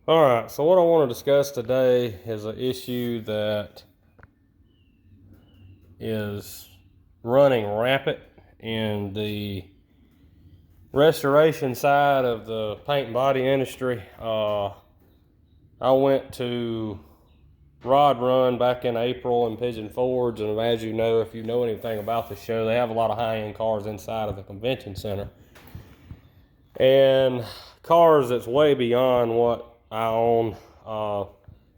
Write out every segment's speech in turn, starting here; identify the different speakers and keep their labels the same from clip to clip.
Speaker 1: All right, so what I want to discuss today is an issue that is running rampant in the restoration side of the paint and body industry. I went to Rod Run back in April in Pigeon Forge, and as you know, if you know anything about the show, they have a lot of high-end cars inside of the convention center. And cars that's way beyond what I own.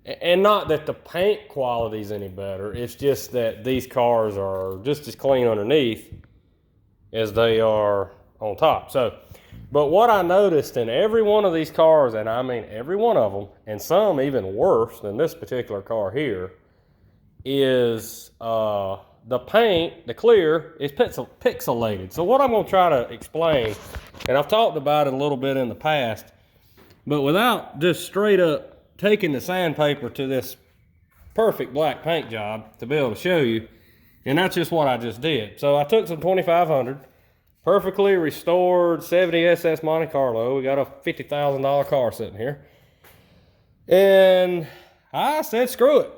Speaker 1: And not that the paint quality is any better, it's just that these cars are just as clean underneath as they are on top. But what I noticed in every one of these cars, and I mean every one of them, and some even worse than this particular car here, is the paint, the clear, is pixelated. So what I'm going to try to explain, and I've talked about it a little bit in the past, but without just straight up taking the sandpaper to this perfect black paint job to be able to show you, and that's just what I just did. So I took some 2500, perfectly restored 70 SS Monte Carlo. We got a $50,000 car sitting here. And I said, screw it.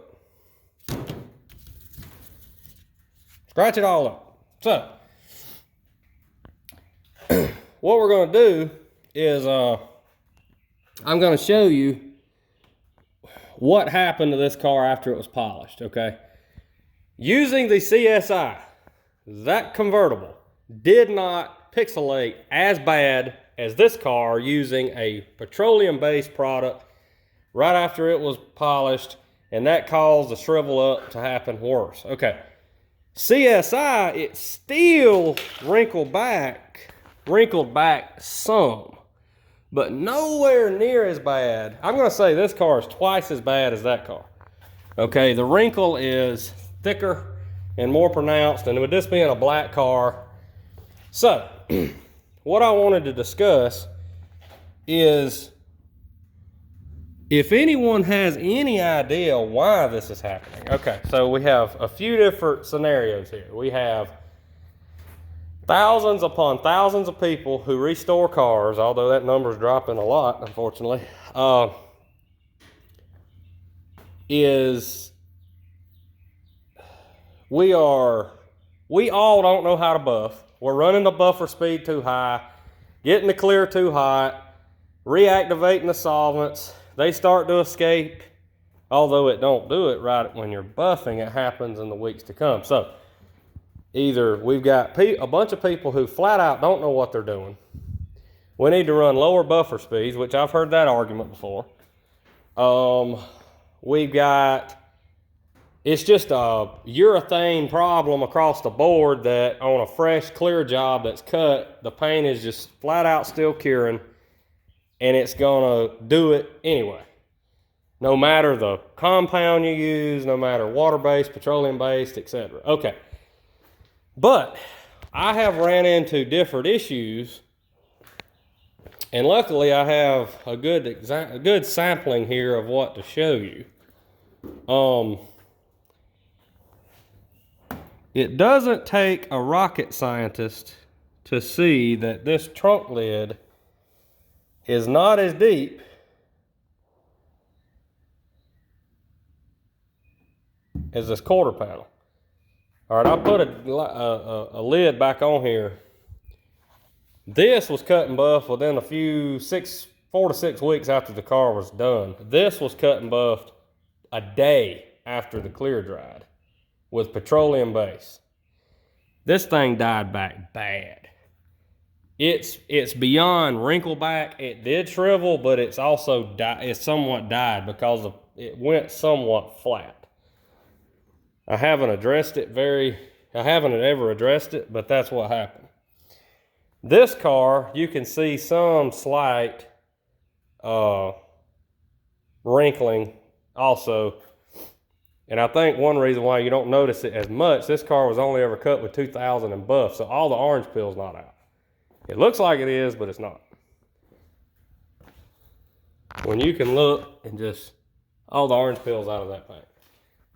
Speaker 1: Scratch it all up. So, what we're going to do is I'm going to show you what happened to this car after it was polished, okay? Using the CSI, that convertible did not pixelate as bad as this car using a petroleum-based product right after it was polished, and that caused the shrivel up to happen worse. Okay, CSI, it still wrinkled back some, but nowhere near as bad. I'm going to say this car is twice as bad as that car. Okay, the wrinkle is thicker and more pronounced, and with this being a black car. So, what I wanted to discuss is if anyone has any idea why this is happening. Okay, so we have a few different scenarios here. We have thousands upon thousands of people who restore cars, although that number is dropping a lot, unfortunately, we all don't know how to buff. We're running the buffer speed too high, getting the clear too hot, reactivating the solvents. They start to escape, although it don't do it right when you're buffing. It happens in the weeks to come. So either we've got a bunch of people who flat out don't know what they're doing. We need to run lower buffer speeds, which I've heard that argument before. We've got, it's just a urethane problem across the board that on a fresh, clear job that's cut, the paint is just flat out still curing, and it's gonna do it anyway. No matter the compound you use, no matter water-based, petroleum-based, etc. Okay. But I have ran into different issues, and luckily I have a good sampling here of what to show you. It doesn't take a rocket scientist to see that this trunk lid is not as deep as this quarter panel. All right, I put a lid back on here. This was cut and buffed within 4 to 6 weeks after the car was done. This was cut and buffed a day after the clear dried with petroleum base. This thing died back bad. It's beyond wrinkle back. It did shrivel, but it's also it's somewhat died because it went somewhat flat. I haven't ever addressed it, but that's what happened. This car, you can see some slight wrinkling also. And I think one reason why you don't notice it as much, this car was only ever cut with 2000 and buff, so all the orange peel's not out. It looks like it is, but it's not. When you can look and just, all the orange peel's out of that paint.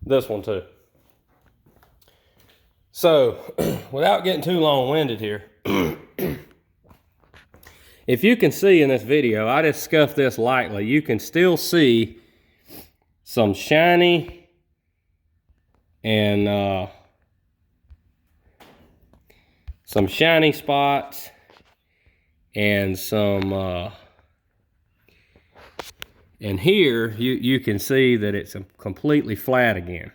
Speaker 1: This one too. So, without getting too long-winded here, if you can see in this video, I just scuffed this lightly. You can still see some shiny and some shiny spots and some and here you can see that it's completely flat again.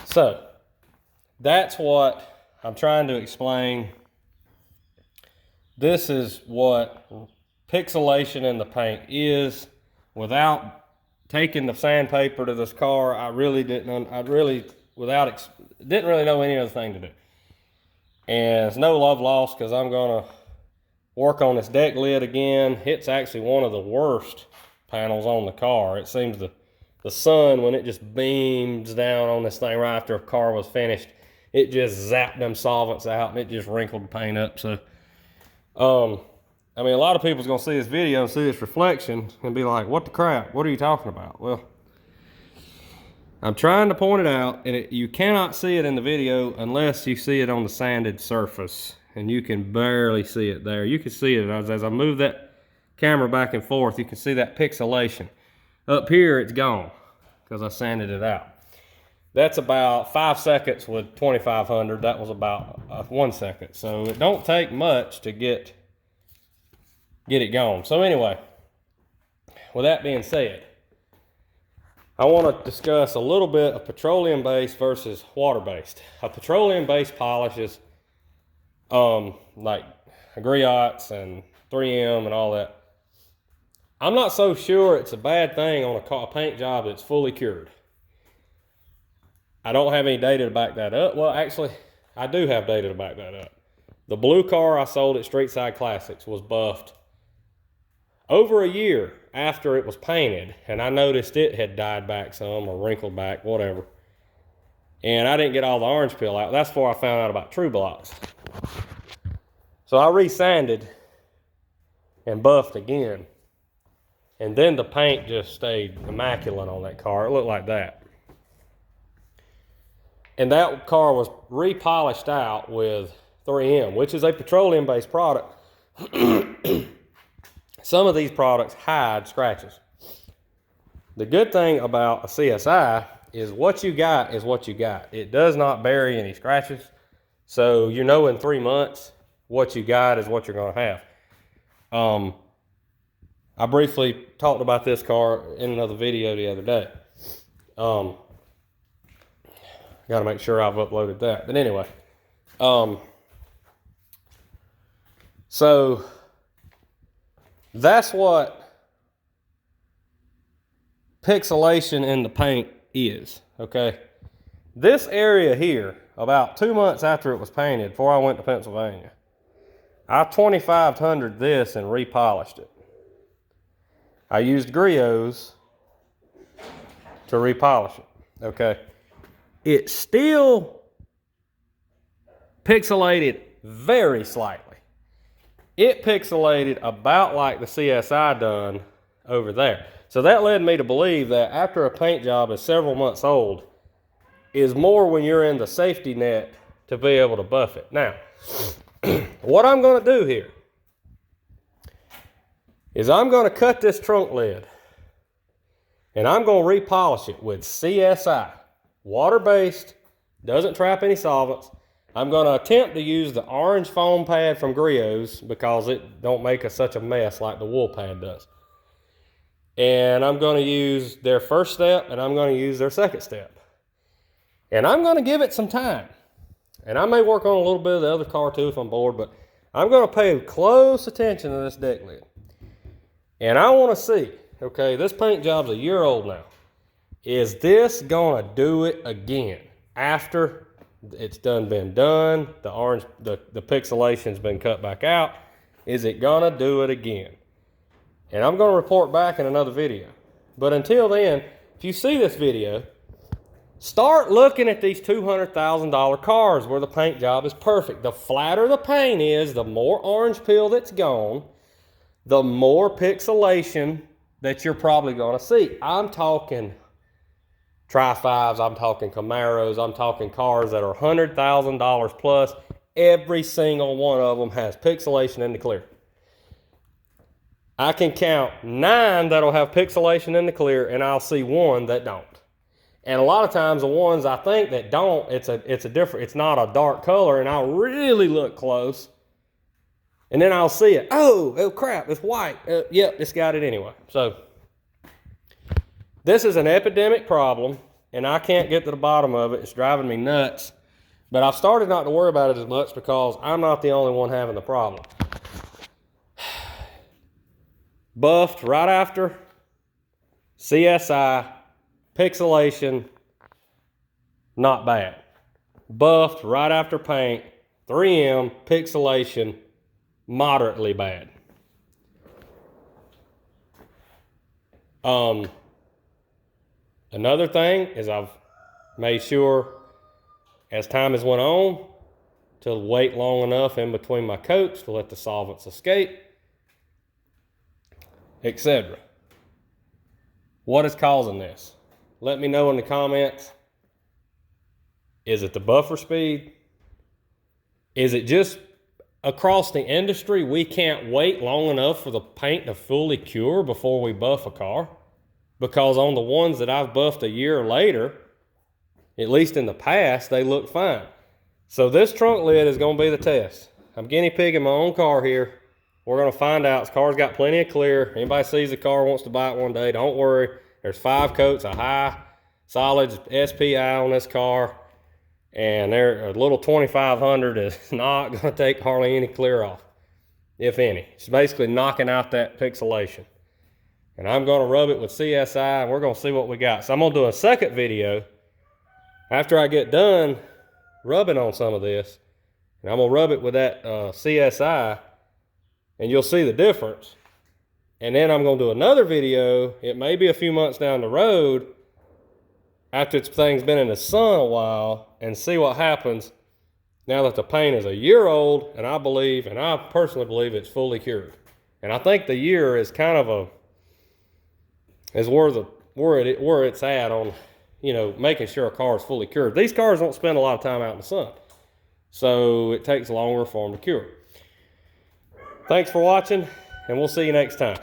Speaker 1: So that's what I'm trying to explain. This is what pixelation in the paint is. Without taking the sandpaper to this car, I really didn't really know any other thing to do. And it's no love lost, because I'm gonna work on this deck lid again. It's actually one of the worst panels on the car. It seems the sun, when it just beams down on this thing right after a car was finished, it just zapped them solvents out and it just wrinkled the paint up. So I mean, a lot of people's gonna see this video and see this reflection and be like, what the crap, what are you talking about? Well, I'm trying to point it out, and you cannot see it in the video unless you see it on the sanded surface, and you can barely see it there. You can see it as I move that camera back and forth, you can see that pixelation. Up here, it's gone because I sanded it out. That's about 5 seconds with 2500. That was about 1 second. So it don't take much to get it gone. So anyway, with that being said, I want to discuss a little bit of petroleum-based versus water-based. A petroleum-based polishes, like griots and 3M and all that, I'm not so sure it's a bad thing on a paint job that's fully cured. I don't have any data to back that up. Well, actually, I do have data to back that up. The blue car I sold at Street Side Classics was buffed over a year after it was painted, and I noticed it had dyed back some or wrinkled back, whatever. And I didn't get all the orange peel out. That's before I found out about True Blocks. So I resanded and buffed again. And then the paint just stayed immaculate on that car. It looked like that. And that car was repolished out with 3M, which is a petroleum-based product. Some of these products hide scratches. The good thing about a CSI is what you got is what you got. It does not bury any scratches. So you know in 3 months, what you got is what you're gonna have. I briefly talked about this car in another video the other day. Gotta make sure I've uploaded that. But anyway, so that's what pixelation in the paint is, okay? This area here, about 2 months after it was painted, before I went to Pennsylvania, I 2500 this and repolished it. I used griots to repolish it, okay? It still pixelated very slightly. It pixelated about like the CSI done over there. So that led me to believe that after a paint job is several months old, is more when you're in the safety net to be able to buff it. Now, what I'm gonna do here is I'm gonna cut this trunk lid and I'm gonna repolish it with CSI, water-based, doesn't trap any solvents. I'm gonna attempt to use the orange foam pad from Griots because it don't make such a mess like the wool pad does. And I'm gonna use their first step and I'm gonna use their second step. And I'm gonna give it some time. And I may work on a little bit of the other car too if I'm bored, but I'm gonna pay close attention to this deck lid. And I wanna see, okay, this paint job's a year old now. Is this gonna do it again after it's been done, the orange, the pixelation's been cut back out? Is it gonna do it again? And I'm gonna report back in another video. But until then, if you see this video, start looking at these $200,000 cars where the paint job is perfect. The flatter the paint is, the more orange peel that's gone, the more pixelation that you're probably gonna see. I'm talking Tri-5s, I'm talking Camaros, I'm talking cars that are $100,000 plus, every single one of them has pixelation in the clear. I can count 9 that'll have pixelation in the clear, and I'll see 1 that don't. And a lot of times the ones I think that don't, it's not a dark color, and I'll really look close, and then I'll see it. Oh crap, it's white. Yep, it's got it anyway. So this is an epidemic problem, and I can't get to the bottom of it. It's driving me nuts. But I've started not to worry about it as much because I'm not the only one having the problem. Buffed right after CSI, pixelation, not bad. Buffed right after paint, 3M, pixelation, moderately bad. Another thing is I've made sure as time has went on to wait long enough in between my coats to let the solvents escape, etc. What is causing this? Let me know in the comments. Is it the buffer speed? Is it just across the industry we can't wait long enough for the paint to fully cure before we buff a car? Because on the ones that I've buffed a year later, at least in the past, they look fine. So this trunk lid is going to be the test. I'm guinea pigging my own car here. We're going to find out. This car's got plenty of clear. Anybody sees the car wants to buy it one day, don't worry. There's 5 coats of high solid SPI on this car. And a little 2500 is not going to take hardly any clear off, if any. It's basically knocking out that pixelation. And I'm going to rub it with CSI, and we're going to see what we got. So I'm going to do a second video after I get done rubbing on some of this, and I'm going to rub it with that CSI, and you'll see the difference. And then I'm going to do another video, it may be a few months down the road, after this thing's been in the sun a while, and see what happens now that the paint is a year old, and I personally believe it's fully cured. And I think the year is kind of where it's at on, you know, making sure a car is fully cured. These cars don't spend a lot of time out in the sun, so it takes longer for them to cure. Thanks for watching, and we'll see you next time.